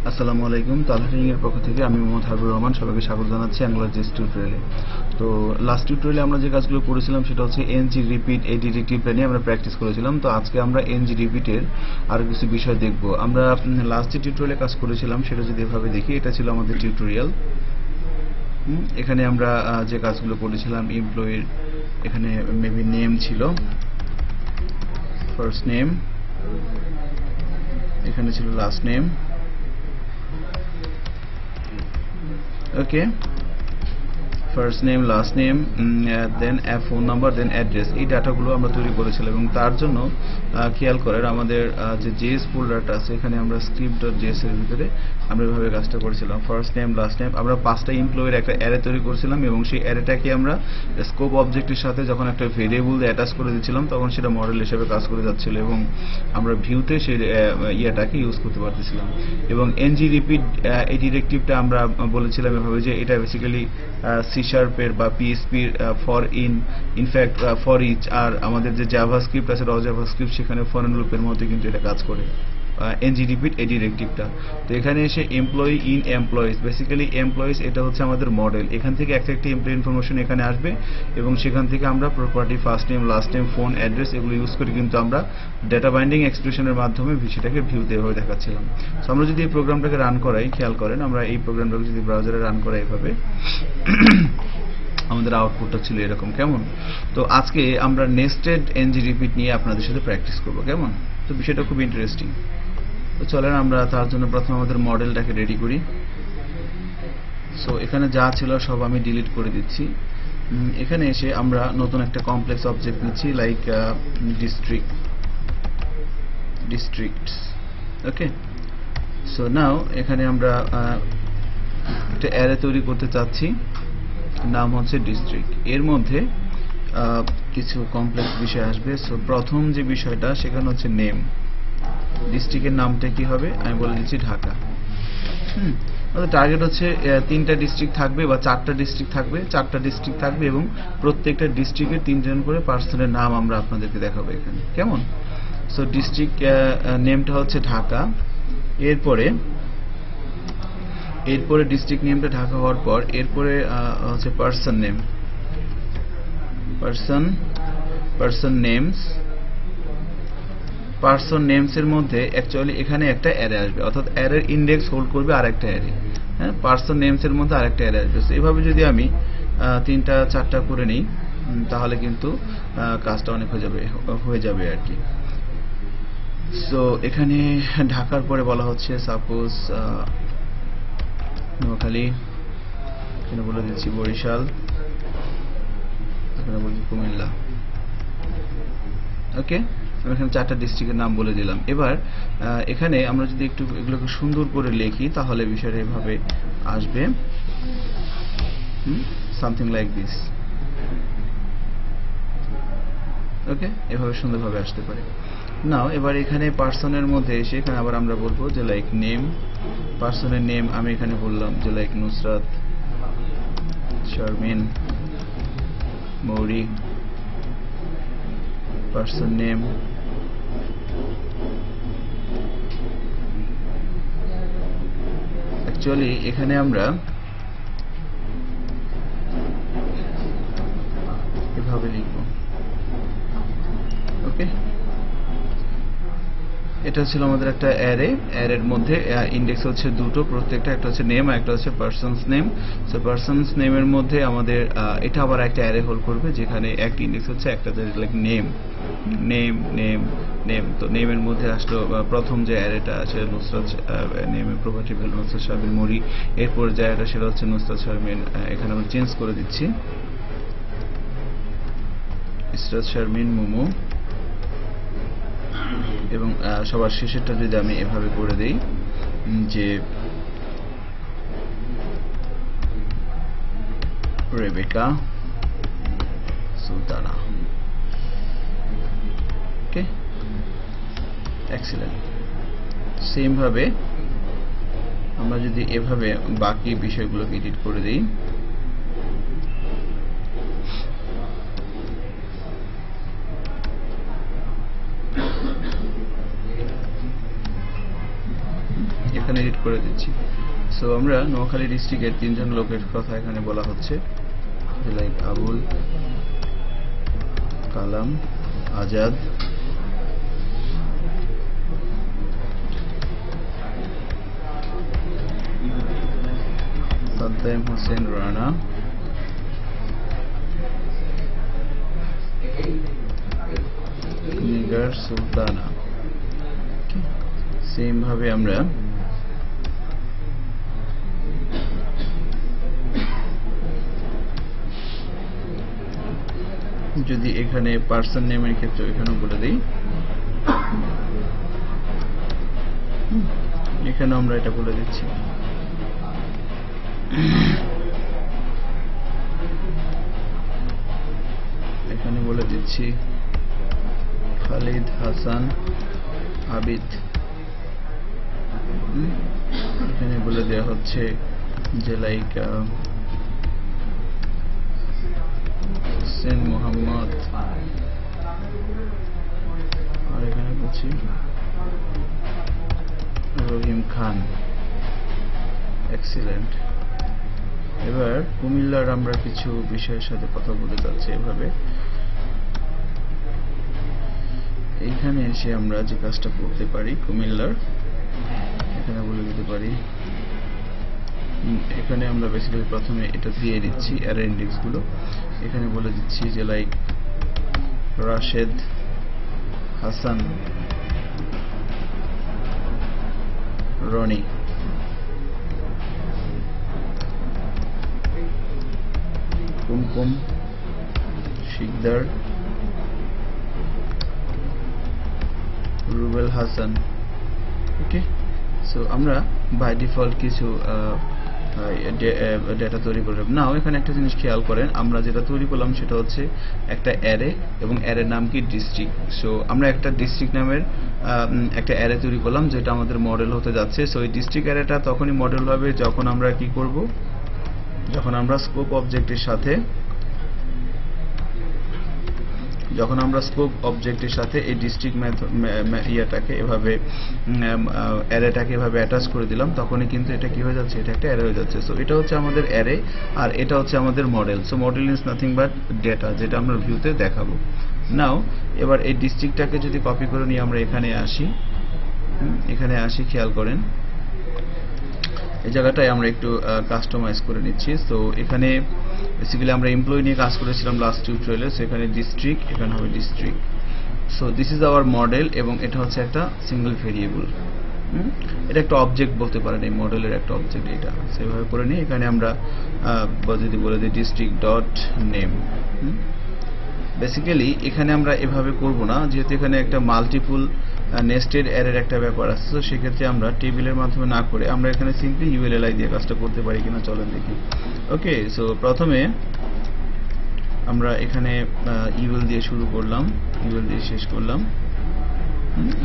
আসসালামু আলাইকুম। তালহা ট্রেনিং এর পক্ষ থেকে আমি মোহাম্মদ হাবিবুর রহমান সবাইকে স্বাগত জানাচ্ছি অ্যাঙ্গুলার টিউটোরিয়ালে। তো লাস্ট টিউটোরিয়ালে আমরা যে কাজগুলো করেছিলাম সেটা হচ্ছে এনজি রিপিট এই ডিটেকটিভ নিয়ে আমরা প্র্যাকটিস করেছিলাম। তো আজকে আমরা এনজি রিপিটের আরো কিছু বিষয় দেখব। আমরা লাস্ট যে টিউটোরিয়ালে কাজ করেছিলাম সেটা যদি এভাবে দেখি, এটা ছিল আমাদের টিউটোরিয়াল। এখানে আমরা যে কাজগুলো করেছিলাম, এমপ্লয়ির এখানে মেবি নেম ছিল, ফার্স্ট নেম, এখানে ছিল লাস্ট নেম, ওকে, ফার্স্ট নেম, লাস্ট নেম, দেন ফোন নাম্বার, দেন অ্যাড্রেস। এই ডাটাগুলো আমরা তৈরি করেছিলাম এবং তার জন্য খেয়াল করেন আমাদের যে জেএস ফোল্ডারটা আছে এখানে আমরা script.js এর ভিতরে আমরা এভাবে কাজটা করেছিলাম। ফার্স্ট নেম, লাস্ট নেম, আমরা 5টা এমপ্লয়ির একটা অ্যারে তৈরি করেছিলাম এবং সেই অ্যারেটাকে আমরা স্কোপ অবজেক্টের সাথে যখন একটা ভেরিয়েবল দিয়ে অ্যাটাচ করে দিচ্ছিলাম তখন সেটা মডেল হিসেবে কাজ করে যাচ্ছিল এবং আমরা ভিউতে সেই ইয়াটাকে ইউজ করতে পারতেছিলাম। এবং এনজি রিপিট এই ডিরেক্টিভটা আমরা বলেছিলাম এভাবে যে এটা বেসিক্যালি সি শার্পের বা পিএসপির ফর ইনফ্যাক্ট ফর ইচ, আর আমাদের যে জাভাস্ক্রিপ্ট আছে র জাভাস্ক্রিপ্ট সেখানে ফর এন্ড লুপের মধ্যে কিন্তু এটা কাজ করে এনজি রিপিট এই ডিরেক্টিভটা। তো এখানে এসে employee in employees, basically employees এটা হচ্ছে আমাদের মডেল। এখান থেকে একটা এমপ্লয়ি ইনফরমেশন এখানে আসবে এবং সেখান থেকে আমরা property, first name, last name, phone, address এগুলো ইউজ করে কিন্তু আমরা ডেটা বাইন্ডিং এক্সপ্রেশনের মাধ্যমে সেটাকে ভিউতে এভাবে দেখাচ্ছিলাম। সো আমরা যদি এই প্রোগ্রামটাকে রান করাই, খেয়াল করেন আমরা এই প্রোগ্রামটাকে যদি ব্রাউজারে রান করাই এভাবে আমাদের আউটপুটটা ছিল এরকম। কেমন? তো আজকে আমরা নেস্টেড এনজি রিপিট নিয়ে আপনাদের সাথে প্র্যাকটিস করব। কেমন? তো বিষয়টা খুব ইন্টারেস্টিং। তো চলেন আমরা তার জন্য প্রথমে আমাদের মডেলটাকে রেডি করি। সো এখানে যা ছিল সব আমি ডিলিট করে দিচ্ছি। এখানে এসে আমরা নতুন একটা কমপ্লেক্স অবজেক্ট নিচ্ছি, লাইক ডিস্ট্রিক্টস। ওকে, সো নাও এখানে আমরা একটা অ্যারে তৈরি করতে চাচ্ছি, নাম হচ্ছে ডিস্ট্রিক্ট। এর মধ্যে কিছু কমপ্লেক্স বিষয় আসবে। সো প্রথম যে বিষয়টা সেখানে হচ্ছে নেম। ডিস্ট্রিক্টের নামটা কি হবে? আমি বলে দিচ্ছি ঢাকা। আমাদের টার্গেট হচ্ছে 3টা ডিস্ট্রিক্ট থাকবে বা 4টা ডিস্ট্রিক্ট থাকবে, 4টা ডিস্ট্রিক্ট থাকবে এবং প্রত্যেকটা ডিস্ট্রিক্টের 3জন করে পার্সনের নাম আমরা আপনাদেরকে দেখাবো এখানে। কেমন? সো ডিস্ট্রিক্ট নেমটা হচ্ছে ঢাকা। এরপরে ডিস্ট্রিক্ট নেমটা ঢাকা হওয়ার পর এরপরে হচ্ছে person name, person names. Person names এর মধ্যে অ্যাকচুয়ালি এখানে একটা অ্যারে আসবে, অর্থাৎ অ্যারের ইন্ডেক্স হোল্ড করবে আরেকটা অ্যারে। হ্যাঁ, পার্সন নেমস এর মধ্যে আরেকটা অ্যারে আসবে। এইভাবে যদি আমি 3টা 4টা করে নিই তাহলে কিন্তু কাজটা অনেক হয়ে যাবে আর কি। সো এখানে ঢাকার পরে বলা হচ্ছে সাপোজ নোয়াখালী, এখানে বলে দিচ্ছি বরিশাল, এখানে বলছি কুমিল্লা। ওকে, আমি এখানে 4টা ডিস্ট্রিক্টের নাম বলে দিলাম। এবার এখানে আমরা যদি একটু এগুলোকে সুন্দর করে লিখি তাহলে বিষয়টা এভাবে আসবে, সামথিং লাইক দিস। ওকে, এভাবে সুন্দরভাবে আসতে পারে। নাও এবার এখানে পার্সনের মধ্যে এসে এখানে আবার আমরা বলবো যে লাইক নেম, পার্সনের নেম আমি এখানে বললাম যে লাইক নুসরাত, শারমিন, মৌরি, পার্সন নেম, অ্যাকচুয়ালি এখানে আমরা এভাবে লিখব। ওকে, এটা ছিল আমাদের একটা অ্যারের মধ্যে ইন্ডেক্স হচ্ছে দুটো, প্রত্যেকটা একটা হচ্ছে নেম আর একটা হচ্ছে পার্সনস নেম। সো পার্সনস নেমের মধ্যে আমাদের এটা আবার একটা অ্যারে হোল্ড করবে যেখানে একটা ইন্ডেক্স হচ্ছে একটা লাইক নেম। তো নেমের মধ্যে আসলো প্রথম যে অ্যারেটা আছে নুসরাত নেমের প্রপার্টি ভ্যালু নুসরাত শারমিন মৌরি। এরপর যে অ্যারেটা সেটা হচ্ছে নুসরাত শারমিন, এখানে আমরা চেঞ্জ করে দিচ্ছি নুসরাত শারমিন মোমো। এবং সবার শেষেরটা যদি আমি এভাবে করে দেই যে রেবেকা সুলতানা। ওকে, এক্সিলেন্ট। সেম ভাবে আমরা যদি এভাবে বাকি বিষয়গুলোকে এডিট করে দিই, এখানে এডিট করে দিচ্ছি। সো আমরা নোয়াখালী ডিস্ট্রিক্টের 3 জন লোকের কথা এখানে বলা হচ্ছে, লাইক আবুল কালাম আজাদ, সাদ্দাম হোসেন রানা, নিগার সুলতানা। সেম ভাবে আমরা যদি এখানে পার্সন নেমের ক্ষেত্রে এখানে বলে দিই, এখানে আমরা এটা বলে দিচ্ছি। এখানে বলে দিচ্ছি খালিদ হাসান আবিদ। এখানে বলে দেওয়া হচ্ছে যে লাইক হোসেন মোহাম্মদ, আর এখানে বলছি রহিম খান। এক্সিলেন্ট। এবার কুমিল্লার আমরা কিছু বিষয়ের সাথে কথা বলতে যাচ্ছি। এভাবে এইখানে এসে আমরা যে কাজটা করতে পারি কুমিল্লার, এখানে বলে দিতে পারি, এখানে আমরা বেসিক্যালি প্রথমে এটা দিয়ে দিচ্ছি অ্যারে ইন্ডেক্স গুলো। এখানে বলে দিচ্ছি যে লাইক রাশেদ হাসান রনি, কুমকুম শিকদার, রুবেল হাসান। ওকে, সো আমরা বাই ডিফল্ট কিছু ডেটা তৈরি করলাম। নাও এখানে একটা জিনিস খেয়াল করেন, আমরা যেটা তৈরি করলাম সেটা হচ্ছে একটা অ্যারে, এবং অ্যারের নাম কি ডিস্ট্রিক্ট। সো আমরা একটা ডিস্ট্রিক্ট নামের একটা অ্যারে তৈরি করলাম যেটা আমাদের মডেল হতে যাচ্ছে। সো এই ডিস্ট্রিক্ট অ্যারেটা তখনই মডেল হবে যখন আমরা কি করব, যখন আমরা স্কোপ অবজেক্টের সাথে এই ডিস্ট্রিক্ট ইয়াটাকে এভাবে অ্যারেটাকে এভাবে অ্যাটাচ করে দিলাম, তখনই কিন্তু এটা কি হয়ে যাচ্ছে, এটা একটা অ্যারে হয়ে যাচ্ছে। সো এটা হচ্ছে আমাদের অ্যারে, আর এটা হচ্ছে আমাদের model. So model is nothing but data, যেটা আমরা ভিউতে দেখাবো। নাও এবার এই ডিস্ট্রিক্টটাকে যদি কপি করে নিয়ে আমরা এখানে আসি, খেয়াল করেন এই জায়গাটায় আমরা একটু কাস্টমাইজ করে নিচ্ছি। সো এখানে বেসিক্যালি আমরা এমপ্লয়ি নিয়ে কাজ করেছিলাম লাস্ট টিউটোরিয়ালে। সো এখানে ডিস্ট্রিক্ট, এখানে হবে district. So this is our model, এবং এটা হচ্ছে একটা সিঙ্গেল ভেরিয়েবল। এটা একটা অবজেক্ট বলতে পারেন, এই মডেলের একটা অবজেক্ট এটা। সেভাবে করে নিয়ে এখানে আমরা যদি বলে দিই ডিস্ট্রিক্ট ডট নেম। বেসিক্যালি এখানে আমরা এভাবে করব না, যেহেতু এখানে একটা মাল্টিপল নেস্টেড অ্যারের একটা ব্যাপার আছে। তো সেক্ষেত্রে আমরা টেবিলের মাধ্যমে না করে আমরা এখানে সিম্পলি ইউএলএলআই দিয়ে কাজটা করতে পারি কিনা চলেন দেখি। ওকে, সো প্রথমে আমরা এখানে ইউএল দিয়ে শুরু করলাম, ইউএল দিয়ে শেষ করলাম,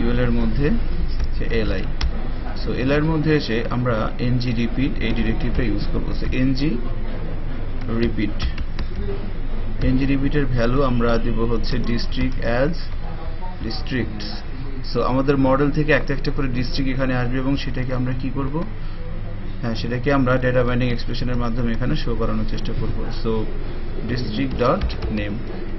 ইউএল এর মধ্যে এলআই। সো এলআই এর মধ্যে এসে আমরা এনজি রিপিট এই ডিরেক্টিভটা ইউজ করবো। সো এনজি রিপিট, এনজি রিপিটের ভ্যালু আমরা দেব হচ্ছে ডিস্ট্রিক্ট অ্যাজ ডিস্ট্রিক্টস। সো আমাদের মডেল থেকে একটা একটা করে ডিস্ট্রিক্ট এখানে আসবে, এবং সেটাকে আমরা কি করব, সেটাকে আমরা ডেটা বাইন্ডিং এক্সপ্রেশনের মাধ্যমে এখানে শো করানোর চেষ্টা করব। So district dot name.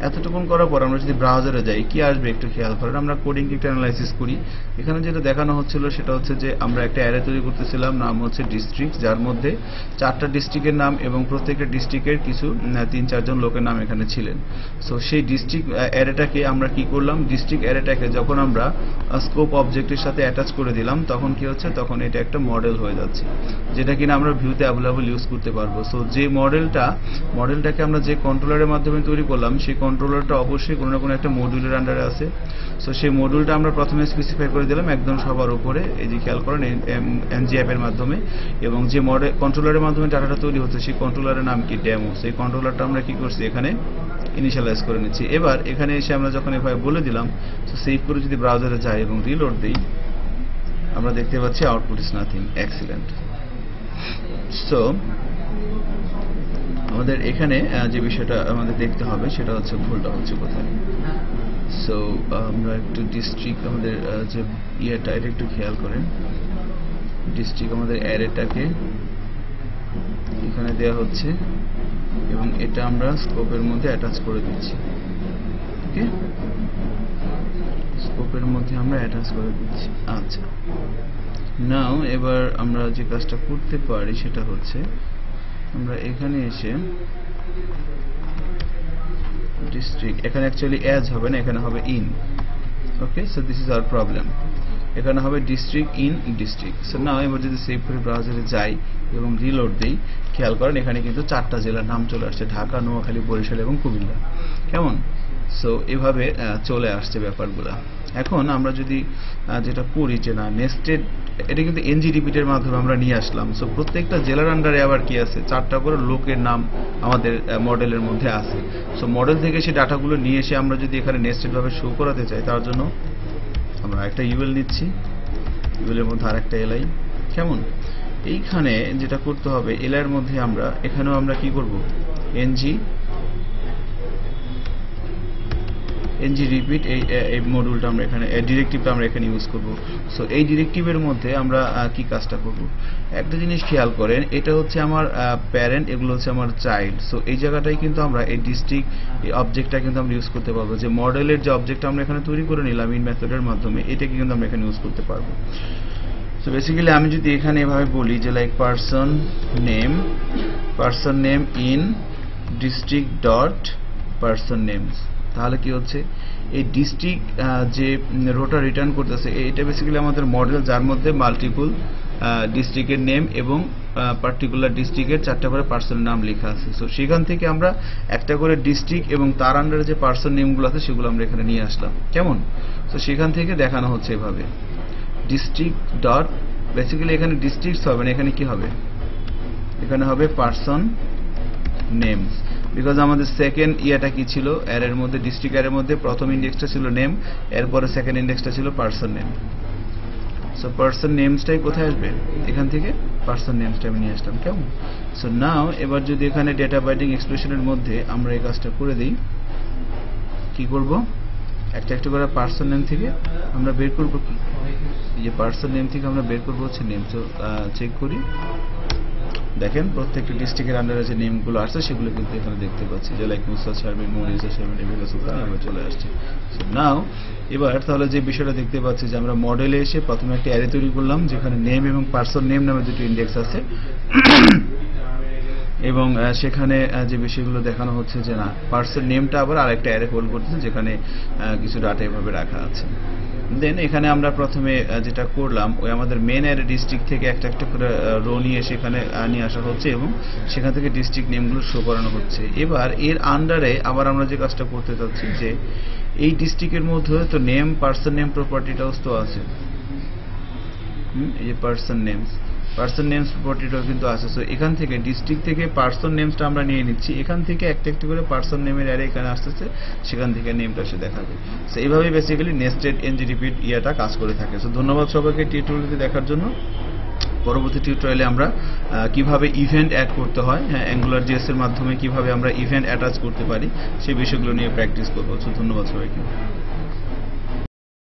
এতটুকুন করার পর আমরা যদি ব্রাউজারে যাই, কি আসবে একটু খেয়াল করেন। আমরা কোডিংকে একটু অ্যানালাইসিস করি। এখানে যেটা দেখানো হচ্ছিল সেটা হচ্ছে যে আমরা একটা অ্যারে তৈরি করতেছিলাম, নাম হচ্ছে ডিস্ট্রিক্ট, যার মধ্যে 4টা ডিস্ট্রিক্টের নাম এবং প্রত্যেকটা ডিস্ট্রিক্টের কিছু 3-4 জন লোকের নাম এখানে ছিলেন। সো সেই ডিস্ট্রিক্ট অ্যারেটাকে আমরা কি করলাম, ডিস্ট্রিক্ট অ্যারেটাকে যখন আমরা স্কোপ অবজেক্টের সাথে অ্যাটাচ করে দিলাম, তখন কি হচ্ছে, তখন এটা একটা মডেল হয়ে যাচ্ছে, যেটা কিনা আমরা ভিউতে অ্যাভেলেবল ইউজ করতে পারবো। সো যে মডেলটাকে আমরা যে কন্ট্রোলারের মাধ্যমে তৈরি করলাম, সেই কন্ট্রোলারটা অবশ্যই কোনো না কোনো একটা মডিউলের আন্ডারে আছে। সো সেই মডিউলটা আমরা প্রথমে স্পেসিফাই করে দিলাম একদম সবার উপরে, এই যে খেয়াল করেন এনজি অ্যাপের মাধ্যমে, এবং যে কন্ট্রোলারের মাধ্যমে ডাটাটা তৈরি হচ্ছে সেই কন্ট্রোলারের নাম কি, ডেমো। সেই কন্ট্রোলারটা আমরা কি করছি, এখানে ইনিশিয়ালাইজ করে নিচ্ছি। এবার এখানে এসে আমরা যখন এভাবে বলে দিলাম, সো সেভ করে যদি ব্রাউজারে যাই এবং রিলোড দিই, আমরা দেখতে পাচ্ছি output is nothing. Excellent. So আমাদের এখানে যে বিষয়টা আমাদের দেখতে হবে সেটা হচ্ছে ভুলটা হচ্ছে কোথায়। সো আমরা একটু ডিস্ট্রিক্ট আমাদের যে ইয়েটা, এটা একটু খেয়াল করেন। ডিস্ট্রিক্ট আমাদের অ্যারেটাকে এখানে দেওয়া হচ্ছে এবং এটা আমরা স্কোপের মধ্যে অ্যাটাচ করে দিচ্ছি। ওকে, স্কোপের মধ্যে আমরা অ্যাটাচ করে দিচ্ছি। আচ্ছা, নাও এবার আমরা যে কাজটা করতে পারি সেটা হচ্ছে আমরা এখানে এসে ডিস্ট্রিক্ট, এখানে অ্যাকচুয়ালি অ্যাজ হবে না, এখানে হবে in. Okay, so this is our problem. এখানে হবে district in district. So now এবার যদি সেভ করে ব্রাউজারে যাই এবং রিলোড দিই, খেয়াল করেন এখানে কিন্তু 4টা জেলার নাম চলে আসছে, ঢাকা, নোয়াখালী, বরিশাল এবং কুমিল্লা। কেমন? সো এভাবে চলে আসছে ব্যাপারগুলা। এখন আমরা যদি যেটা করি যে না নেস্টেড, এটা কিন্তু এনজি রিপিটের মাধ্যমে আমরা নিয়ে আসলাম। সো প্রত্যেকটা জেলার আন্ডারে আবার কি আছে, 4টা করে লোকের নাম আমাদের মডেলের মধ্যে আছে। সো মডেল থেকে সেই ডাটাগুলো নিয়ে এসে আমরা যদি এখানে নেস্টেড ভাবে শো করাতে চাই, তার জন্য আমরা একটা ইউএল নিচ্ছি, ইউএলের মধ্যে আরেকটা এলআই। কেমন? এইখানে যেটা করতে হবে, এলআই এর মধ্যে আমরা এখানেও আমরা কি করব, এনজি রিপিট, এই মডিউলটা আমরা এখানে, ডিরেক্টিভটা আমরা এখানে ইউজ করব। সো এই ডিরেক্টিভের মধ্যে আমরা কি কাজটা করব, একটা জিনিস খেয়াল করেন, এটা হচ্ছে আমার প্যারেন্ট, এগুলো হচ্ছে আমার চাইল্ড। সো এই জায়গাটাই কিন্তু আমরা এই ডিস্ট্রিক্ট এই অবজেক্টটা কিন্তু আমরা ইউজ করতে পারবো, যে মডেলের যে অবজেক্টটা আমরা এখানে তৈরি করে নিলাম ইন মেথডের মাধ্যমে, এটাকে কিন্তু আমরা এখানে ইউজ করতে পারবো। সো বেসিক্যালি আমি যদি এখানে এভাবে বলি যে like person name in district dot person names, তাহলে কি হচ্ছে, এই ডিস্ট্রিক্ট যে রোটা রিটার্ন করতেছে, এটা বেসিক্যালি আমাদের মডেল, যার মধ্যে মাল্টিপল ডিস্ট্রিক্টের নেম এবং পার্টিকুলার ডিস্ট্রিক্টের 4টা করে পার্সনের নাম লেখা আছে। সো সেখান থেকে আমরা একটা করে ডিস্ট্রিক্ট এবং তার আন্ডারে যে পার্সন নেমগুলো আছে সেগুলো আমরা এখানে নিয়ে আসলাম। কেমন? সো সেখান থেকে দেখানো হচ্ছে এভাবে ডিস্ট্রিক্ট ডট, বেসিক্যালি এখানে ডিস্ট্রিক্টস হবে না, এখানে কি হবে, এখানে হবে পার্সন নেমস। বিকজ আমাদের সেকেন্ড ইয়াটা কি ছিল, এর মধ্যে ডিস্ট্রিক্ট এর মধ্যে প্রথম ইন্ডেক্সটা ছিল নেম, এরপরে সেকেন্ড ইন্ডেক্সটা ছিল পারসন নেম। সো পারসন নেমসটাই কোথায় আসবে, এখান থেকে পারসন নেমসটা আমি নিয়ে আসলাম। কেমন? সো নাও এবার যদি এখানে ডেটা বাইন্ডিং এক্সপ্রেশনের মধ্যে আমরা এই কাজটা করে দিই, কি করব, একটা একটা করে পারসন নেম থেকে আমরা বের করব কি, এই যে পারসন নেম থেকে আমরা বের করব হচ্ছে নেম। সো চেক করি, দেখেন প্রত্যেকটা ডিস্ট্রিক্টের আন্ডারে যে নেমগুলো আসছে সেগুলো কিন্তু এখানে দেখতে পাচ্ছি, যে লাইক মুসা শারমিন, মনিজা শারমিন, এমিলা সুলতান, আমরা চলে আসছে। সো নাও এবার তাহলে যে বিষয়টা দেখতে পাচ্ছি যে আমরা মডেলে এসে প্রথমে একটা অ্যারে তৈরি করলাম যেখানে নেম এবং পারসন নেম নামে দুটো ইন্ডেক্স আছে এবং সেখানে যে বিষয়গুলো দেখানো হচ্ছে যে না পার্সন নেমটা আবার আরেকটা অ্যারে হোল্ড করতেছে যেখানে কিছু ডাটা এভাবে রাখা আছে। দেন এখানে আমরা প্রথমে যেটা করলাম, ওই আমাদের মেন অ্যারে ডিস্ট্রিক্ট থেকে একটা একটা করে রো নিয়ে সেখানে নিয়ে আসা হচ্ছে এবং সেখান থেকে ডিস্ট্রিক্ট নেমগুলো শো করানো হচ্ছে। এবার এর আন্ডারে আবার আমরা যে কাজটা করতে চাচ্ছি যে এই ডিস্ট্রিক্টের মধ্যে তো নেম পার্সন নেম প্রপার্টিটাও তো আছে, এই যে পার্সন নেমস প্রপার্টিটাও কিন্তু আছে। সো এখান থেকে ডিস্ট্রিক্ট থেকে পার্সন নেমসটা আমরা নিয়ে নিচ্ছি, এখান থেকে একটা একটা করে পার্সন নেমের অ্যারে এখানে আসতেছে, সেখান থেকে নেমটা এসে দেখাবে। সো এইভাবেই বেসিক্যালি নেস্টেড এনজি রিপিট ইয়াটা কাজ করে থাকে। সো ধন্যবাদ সবাইকে টিউটোরিয়ালটি দেখার জন্য। পরবর্তী টিউটোরিয়ালে আমরা কিভাবে ইভেন্ট অ্যাড করতে হয়, অ্যাঙ্গুলার জিএস এর মাধ্যমে কিভাবে আমরা ইভেন্ট অ্যাটাচ করতে পারি সেই বিষয়গুলো নিয়ে প্র্যাকটিস করব। সো ধন্যবাদ সবাইকে।